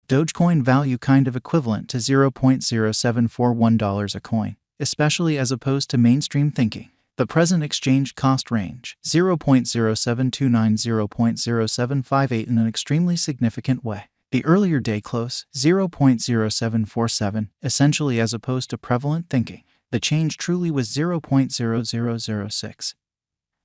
Dogecoin value kind of equivalent to $0.0741 a coin, especially as opposed to mainstream thinking. The present exchange cost range, 0.0729-0.0758 in an extremely significant way. The earlier day close, 0.0747, essentially as opposed to prevalent thinking. The change truly was 0.0006.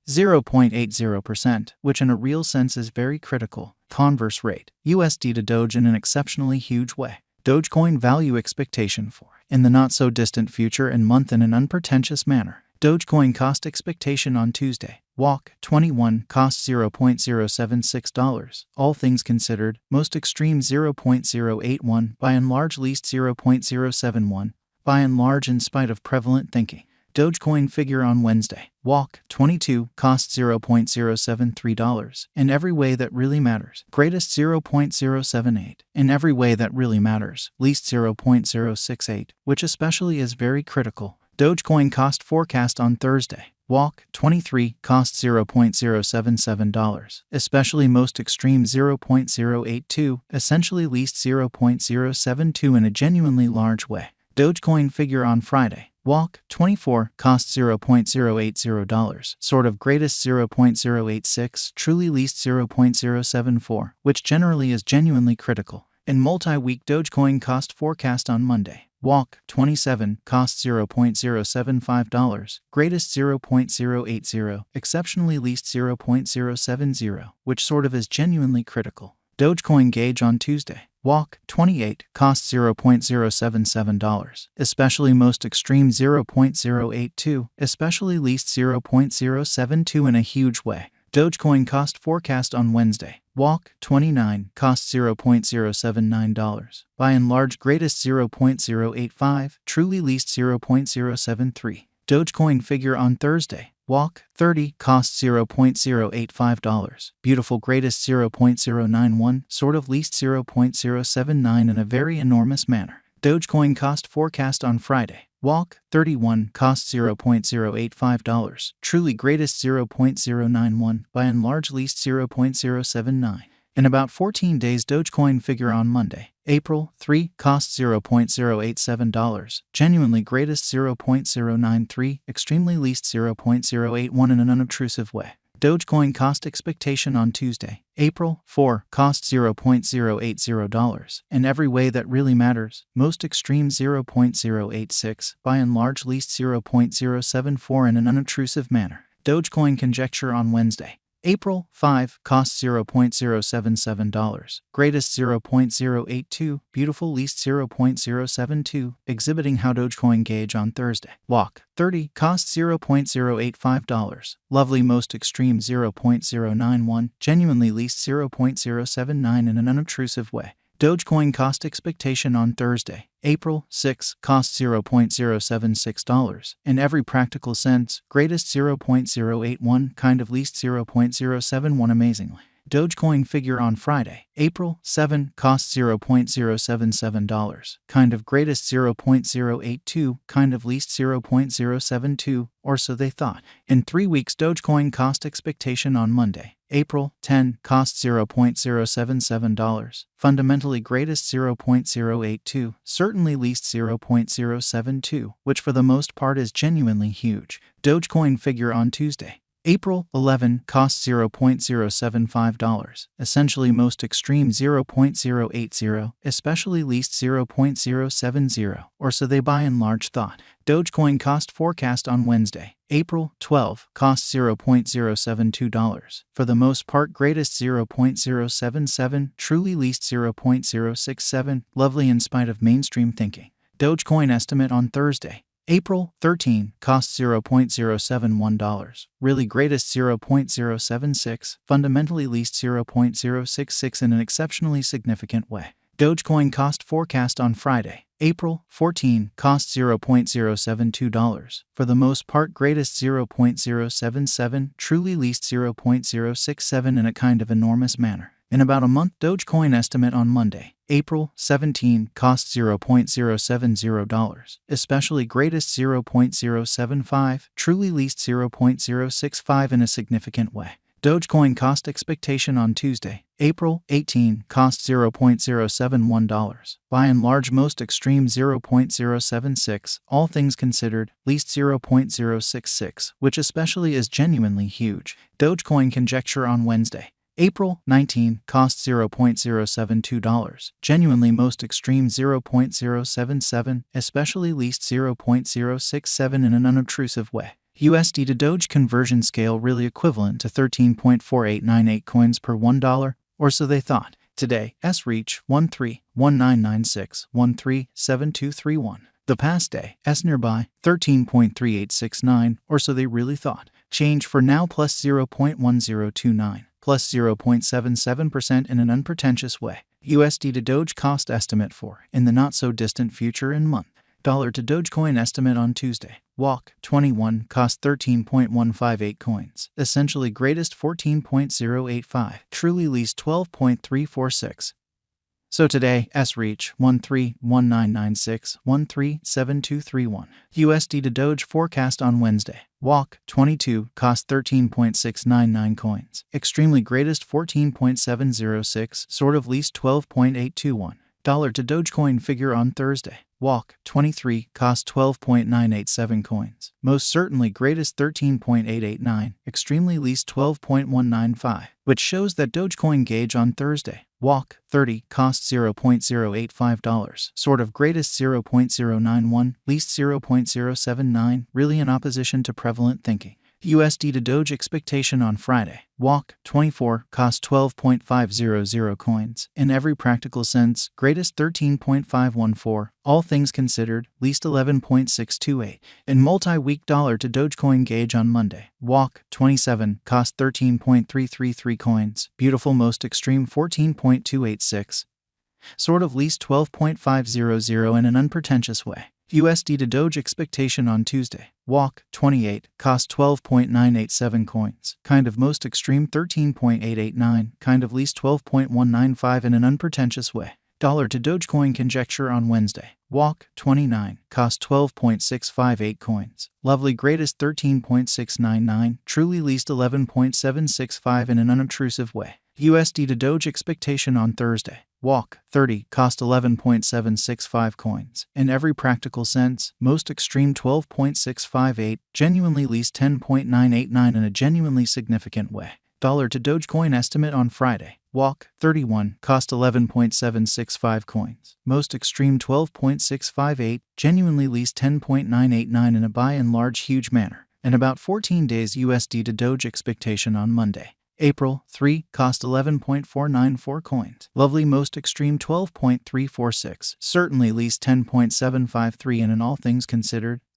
0.80%, which in a real sense is very critical. Converse rate, USD to Doge in an exceptionally huge way. Dogecoin value expectation for, in the not-so-distant future and month in an unpretentious manner. Dogecoin cost expectation on Tuesday. Walk, 21, cost $0.076. All things considered, most extreme 0.081, by and large least 0.071, by and large in spite of prevalent thinking. Dogecoin figure on Wednesday. Walk, 22, cost $0.073. In every way that really matters. Greatest 0.078. In every way that really matters. Least 0.068, which especially is very critical. Dogecoin cost forecast on Thursday. Walk, 23, cost $0.077. Especially most extreme 0.082, essentially least 0.072 in a genuinely large way. Dogecoin figure on Friday. Walk, 24, cost $0.080. Sort of greatest 0.086, truly least 0.074, which generally is genuinely critical. In multi-week Dogecoin cost forecast on Monday. Walk, 27, cost $0.075, greatest 0.080, exceptionally least 0.070, which sort of is genuinely critical. Dogecoin gauge on Tuesday. Walk, 28, cost $0.077, especially most extreme 0.082, especially least 0.072 in a huge way. Dogecoin cost forecast on Wednesday. Walk, 29, cost $0.079, by and large greatest 0.085, truly least 0.073. Dogecoin figure on Thursday. Walk, 30, cost $0.085, beautiful greatest 0.091, sort of least 0.079 in a very enormous manner. Dogecoin cost forecast on Friday. Walk, 31, cost $0.085, truly greatest 0.091, by and large least 0.079. In about 14 days Dogecoin figure on Monday. April 3, cost $0.087, genuinely greatest 0.093, extremely least 0.081 in an unobtrusive way. Dogecoin cost expectation on Tuesday. April 4, cost $0.080, in every way that really matters, most extreme 0.086, by and large least 0.074 in an unobtrusive manner. Dogecoin conjecture on Wednesday. April 5, cost $0.077, greatest 0.082, beautiful least 0.072, exhibiting how Dogecoin gauge on Thursday. Walk, 30, cost $0.085, lovely most extreme 0.091, genuinely least 0.079 in an unobtrusive way. Dogecoin cost expectation on Thursday. April 6, cost $0.076, in every practical sense, greatest 0.081, kind of least 0.071 amazingly. Dogecoin figure on Friday. April 7, cost $0.077, kind of greatest 0.082, kind of least 0.072, or so they thought. In 3 weeks Dogecoin cost expectation on Monday. April 10, cost $0.077, fundamentally greatest 0.082, certainly least 0.072, which for the most part is genuinely huge. Dogecoin figure on Tuesday. April 11, cost $0.075, essentially most extreme 0.080, especially least 0.070, or so they by and large thought. Dogecoin cost forecast on Wednesday. April 12, cost $0.072, for the most part greatest 0.077, truly least 0.067, lovely in spite of mainstream thinking. Dogecoin estimate on Thursday. April 13, cost $0.071, really greatest 0.076, fundamentally least 0.066 in an exceptionally significant way. Dogecoin cost forecast on Friday. April 14, cost $0.072, for the most part greatest 0.077, truly least 0.067 in a kind of enormous manner. In about a month Dogecoin estimate on Monday. April 17, cost $0.070, especially greatest 0.075, truly least 0.065 in a significant way. Dogecoin cost expectation on Tuesday, April 18, cost $0.071. By and large most extreme 0.076, all things considered, least 0.066, which especially is genuinely huge. Dogecoin conjecture on Wednesday, April 19, cost $0.072, genuinely most extreme 0.077, especially least 0.067 in an unobtrusive way. USD to Doge conversion scale really equivalent to 13.4898 coins per $1, or so they thought. Today, S reach 131996137231. The past day, S nearby 13.3869, or so they really thought. Change for now plus 0.1029. Plus 0.77% in an unpretentious way. USD to Doge cost estimate for, in the not-so-distant future and month. Dollar to Dogecoin estimate on Tuesday. Walk 21 cost 13.158 coins. Essentially greatest 14.085. Truly least 12.346. So today, S reach 131996137231. USD to Doge forecast on Wednesday. Walk 22 cost 13.699 coins. Extremely greatest 14.706, sort of least 12.821. Dollar to Dogecoin figure on Thursday. Walk 23 cost 12.987 coins. Most certainly greatest 13.889, extremely least 12.195, which shows that Dogecoin gauge on Thursday. Walk 30 cost $0.085, sort of greatest 0.091, least 0.079, really in opposition to prevalent thinking. USD to Doge expectation on Friday. Walk 24 cost 12.500 coins. In every practical sense, greatest 13.514. All things considered, least 11.628. In multi-week dollar to Dogecoin gauge on Monday. Walk 27 cost 13.333 coins. Beautiful most extreme 14.286. Sort of least 12.500 in an unpretentious way. USD to Doge expectation on Tuesday. Walk 28 cost 12.987 coins. Kind of most extreme 13.889, kind of least 12.195 in an unpretentious way. Dollar to Dogecoin conjecture on Wednesday. Walk 29 cost 12.658 coins. Lovely greatest 13.699, truly least 11.765 in an unobtrusive way. USD to Doge expectation on Thursday. Walk 30 cost 11.765 coins. In every practical sense, most extreme 12.658, genuinely least 10.989 in a genuinely significant way. Dollar to Dogecoin estimate on Friday. Walk 31 cost 11.765 coins. Most extreme 12.658, genuinely least 10.989 in a by and large huge manner. In about 14 days USD to Doge expectation on Monday. April 3 cost 11.494 coins. Lovely most extreme 12.346, certainly least 10.753 and in all things considered,